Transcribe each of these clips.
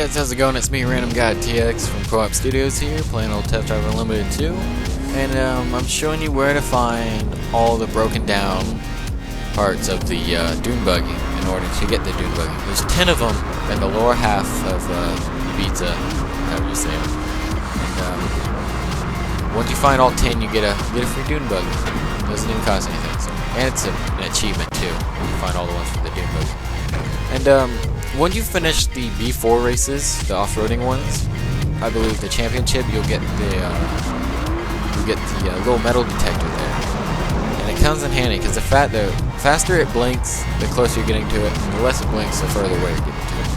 guys, how's it going? It's me, Random Guy TX from Co-op Studios here, playing old Test Drive Unlimited 2. And I'm showing you where to find all the broken down parts of the Dune Buggy in order to get the Dune Buggy. There's 10 of them in the lower half of Ibiza, however you say it. And once you find all 10, you get a free Dune Buggy. It doesn't even cost anything. So. And it's an achievement too, when you find all the ones for the Dune Buggy. And once you finish the B4 races, the off-roading ones, I believe the championship, you'll get the little metal detector there, and it comes in handy because the faster it blinks, the closer you're getting to it, and the less it blinks, the further away you're getting to it.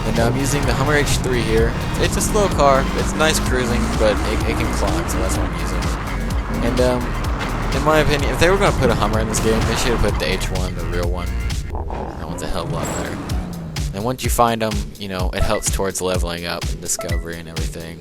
And I'm using the Hummer H3 here. It's a slow car, it's nice cruising, but it can clog, so that's what I'm using. And in my opinion, if they were going to put a Hummer in this game, they should have put the H1, the real one. That one's a hell of a lot better. And once you find them, you know, it helps towards leveling up and discovery and everything.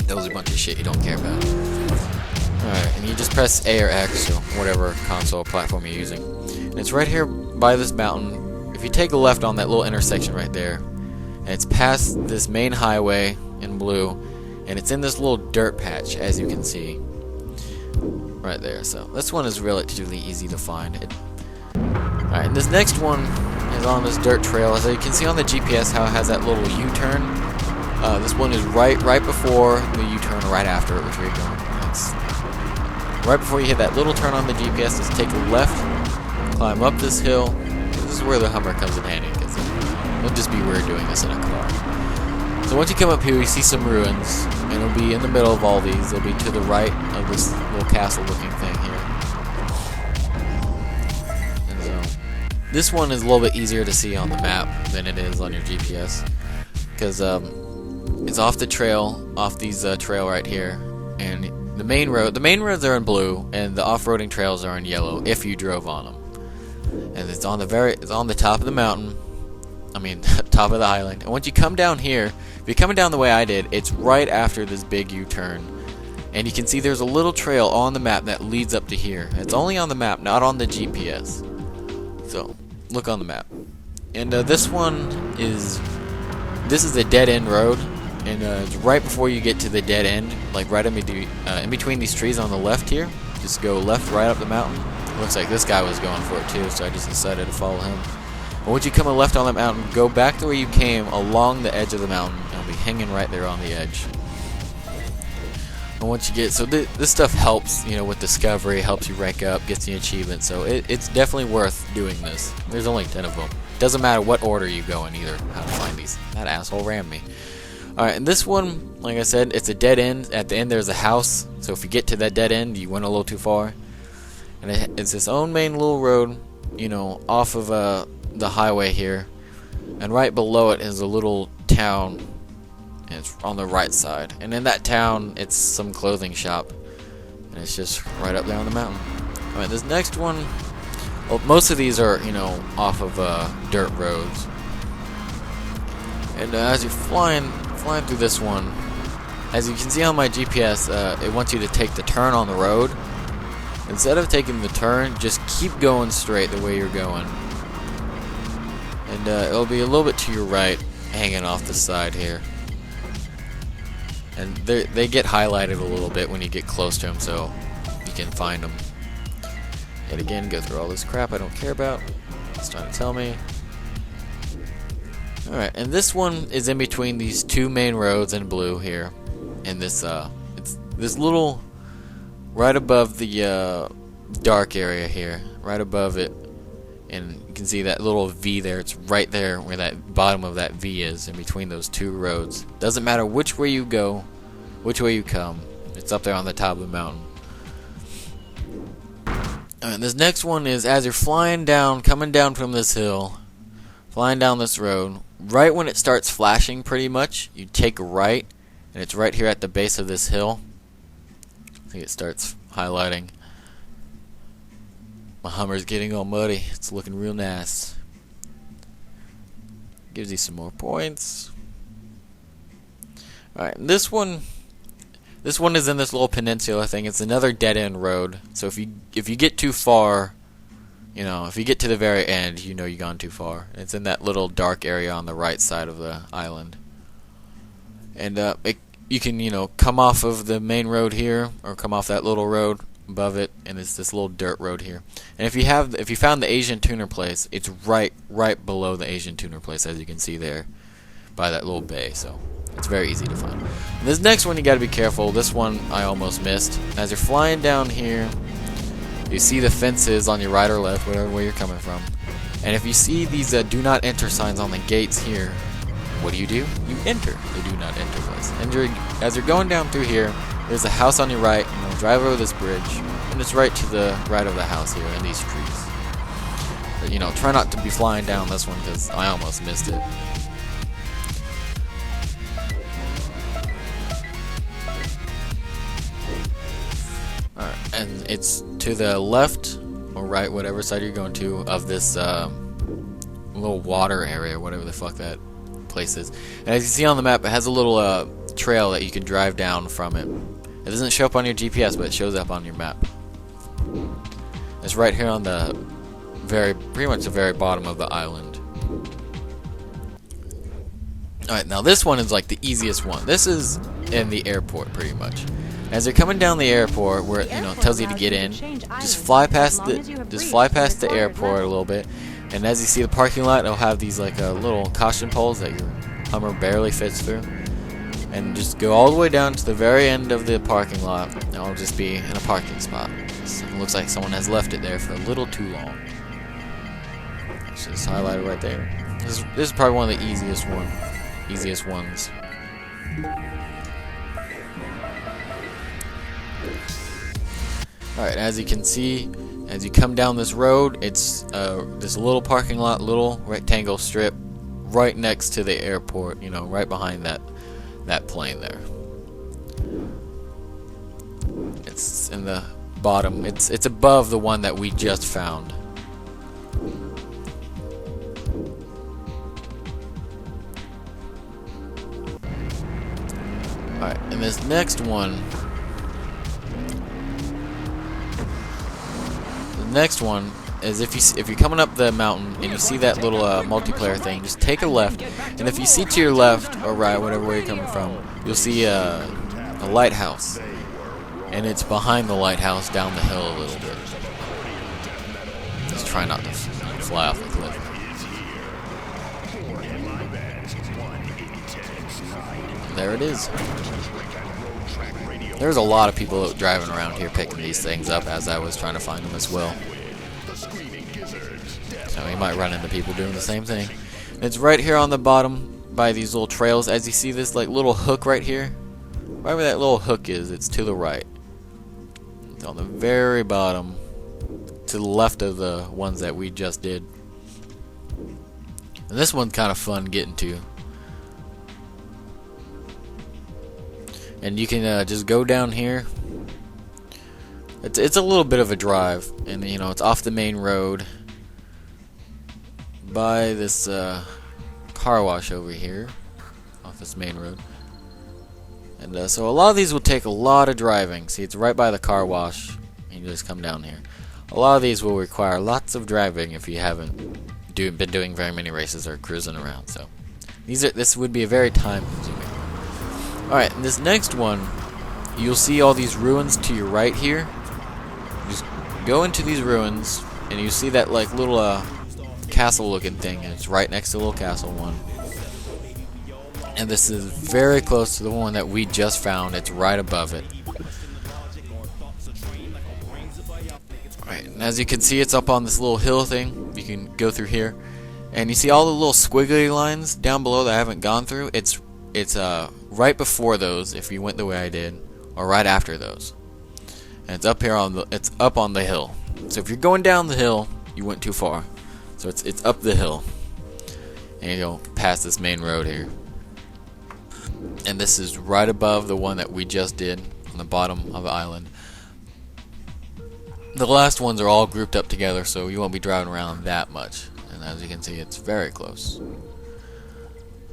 That was a bunch of shit you don't care about. Alright, and you just press A or X, or whatever console platform you're using. And it's right here by this mountain. If you take a left on that little intersection right there, and it's past this main highway in blue, and it's in this little dirt patch, as you can see. Right there, so this one is relatively easy to find. Alright, and this next one is on this dirt trail. As you can see on the GPS how it has that little U-turn. This one is right before the U-turn or right after it, which way you're going. It's right before you hit that little turn on the GPS, just take a left, climb up this hill. This is where the Hummer comes in handy, because it'll just be weird doing this in a car. So once you come up here, you see some ruins, and it'll be in the middle of all these. It'll be to the right of this little castle-looking thing here. This one is a little bit easier to see on the map than it is on your GPS, because it's off the trail, off these trail right here, and the main roads are in blue, and the off-roading trails are in yellow if you drove on them. And it's on the top of the mountain, top of the island. And once you come down here, if you're coming down the way I did, it's right after this big U-turn, and you can see there's a little trail on the map that leads up to here. It's only on the map, not on the GPS. So, look on the map. And this is a dead-end road, and it's right before you get to the dead end, like right in between these trees on the left here. Just go left right up the mountain. Looks like this guy was going for it too, so I just decided to follow him. And once you come left on the mountain, go back to where you came along the edge of the mountain, and it'll be hanging right there on the edge. And once you get, so this stuff helps, you know, with discovery, helps you rank up, gets you achievements, so it's definitely worth doing this. There's only 10 of them. Doesn't matter what order you go in either, how to find these. That asshole rammed me. Alright, and this one, like I said, it's a dead end. At the end there's a house, so if you get to that dead end, you went a little too far. And it's its own main little road, you know, off of the highway here. And right below it is a little town. And it's on the right side, and in that town it's some clothing shop, and it's just right up there on the mountain. Alright, this next one, well, most of these are, you know, off of dirt roads, and as you're flying through this one, as you can see on my GPS, it wants you to take the turn on the road. Instead of taking the turn, just keep going straight the way you're going, and it'll be a little bit to your right, hanging off the side here. And they get highlighted a little bit when you get close to them, so you can find them. Yet again, go through all this crap I don't care about. It's trying to tell me. Alright, and this one is in between these two main roads in blue here. And it's this little, right above the dark area here, right above it. And you can see that little V there. It's right there where that bottom of that V is, in between those two roads. Doesn't matter which way you go, which way you come. It's up there on the top of the mountain. And this next one is as you're flying down, coming down from this hill, flying down this road, right when it starts flashing pretty much, you take a right, and it's right here at the base of this hill. I think it starts highlighting. My Hummer's getting all muddy. It's looking real nice. Gives you some more points. Alright, this one is in this little peninsula thing. It's another dead end road. So if you get too far, you know, if you get to the very end, you know you've gone too far. It's in that little dark area on the right side of the island. And you can, you know, come off of the main road here, or come off that little road above it, and it's this little dirt road here. And if you found the Asian tuner place, it's right below the Asian tuner place, as you can see there, by that little bay. So it's very easy to find. And this next one you got to be careful. This one I almost missed. As you're flying down here, you see the fences on your right or left, whatever way you're coming from. And if you see these do not enter signs on the gates here, what do? You enter the do not enter place. And as you're going down through here, there's a house on your right. You know, drive over this bridge, and it's right to the right of the house here in these trees. But, you know, try not to be flying down this one because I almost missed it. Alright, and it's to the left or right, whatever side you're going to, of this little water area, whatever the fuck that place is. And as you see on the map, it has a little trail that you can drive down from it. It doesn't show up on your GPS, but it shows up on your map. It's right here on the pretty much the very bottom of the island. Alright, now this one is like the easiest one. This is in the airport, pretty much. As you're coming down the airport, where it tells you to get in, just fly past the airport a little bit, and as you see the parking lot, it'll have these like little caution poles that your Hummer barely fits through, and just go all the way down to the very end of the parking lot, and it'll just be in a parking spot. So it looks like someone has left it there for a little too long. It's just highlighted right there. This is probably one of the easiest ones. Alright, as you can see, as you come down this road, it's this little parking lot, little rectangle strip, right next to the airport, you know, right behind that plane there. It's in the bottom, it's above the one that we just found. Alright, and this next one, is if you're coming up the mountain and you see that little multiplayer thing, just take a left, and if you see to your left or right, whatever way you're coming from, you'll see a lighthouse, and it's behind the lighthouse down the hill a little bit. Just try not to fly off the cliff. And there it is. There's a lot of people driving around here picking these things up as I was trying to find them as well. So you might run into people doing the same thing. And it's right here on the bottom by these little trails. As you see this like little hook right here, right where that little hook is, it's to the right. It's on the very bottom, to the left of the ones that we just did. And this one's kind of fun getting to. And you can just go down here. It's a little bit of a drive, and you know it's off the main road by this car wash over here, off this main road. And so a lot of these will take a lot of driving. See, it's right by the car wash, and you just come down here. A lot of these will require lots of driving if you haven't been doing very many races or cruising around. So this would be a very time-consuming. Alright, and this next one, you'll see all these ruins to your right here. Just go into these ruins, and you see that like little castle-looking thing, and it's right next to the little castle one. And this is very close to the one that we just found. It's right above it. Alright, and as you can see, it's up on this little hill thing. You can go through here, and you see all the little squiggly lines down below that I haven't gone through. It's right before those, if you went the way I did, or right after those. And it's up here it's up on the hill. So if you're going down the hill, you went too far. So it's up the hill, and you go past this main road here. And this is right above the one that we just did on the bottom of the island. The last ones are all grouped up together, so you won't be driving around that much. And as you can see, it's very close.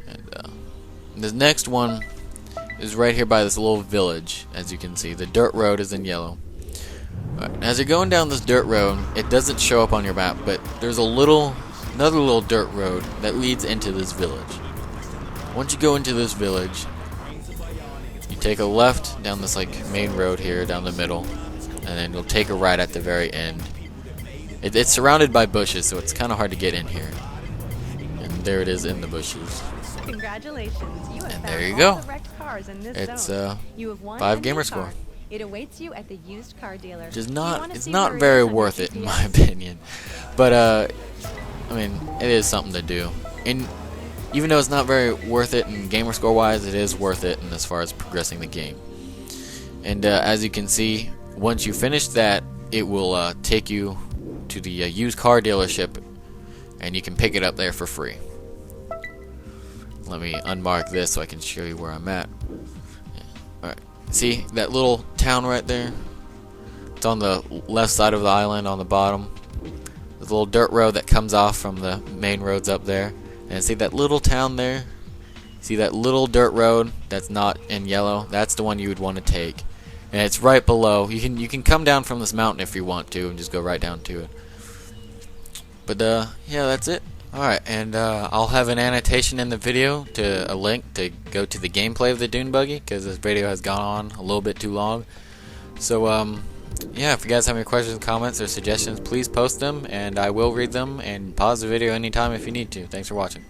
And this next one is right here by this little village. As you can see, the dirt road is in yellow. As you're going down this dirt road, it doesn't show up on your map, but there's another little dirt road that leads into this village. Once you go into this village, you take a left down this like main road here down the middle, and then you'll take a right at the very end. It's surrounded by bushes, so it's kind of hard to get in here. And there it is in the bushes. Congratulations! You have And found there you all go. the wrecked cars in this It's zone. You have won 5 a gamer new score. car. It awaits you at the used car dealer. Which is Do you wanna it's see not where it very is on your worth it in my GPS? opinion. But I mean, it is something to do. And even though it's not very worth it in gamer score wise, it is worth it in as far as progressing the game. And as you can see, once you finish that, it will take you to the used car dealership, and you can pick it up there for free. Let me unmark this so I can show you where I'm at. Yeah. Alright, see that little town right there? It's on the left side of the island on the bottom. There's a little dirt road that comes off from the main roads up there. And see that little town there? See that little dirt road that's not in yellow? That's the one you would want to take. And it's right below. You can come down from this mountain if you want to and just go right down to it. But yeah, that's it. Alright, and I'll have an annotation in the video to a link to go to the gameplay of the Dune Buggy, because this video has gone on a little bit too long. So yeah, if you guys have any questions, comments, or suggestions, please post them, and I will read them and pause the video anytime if you need to. Thanks for watching.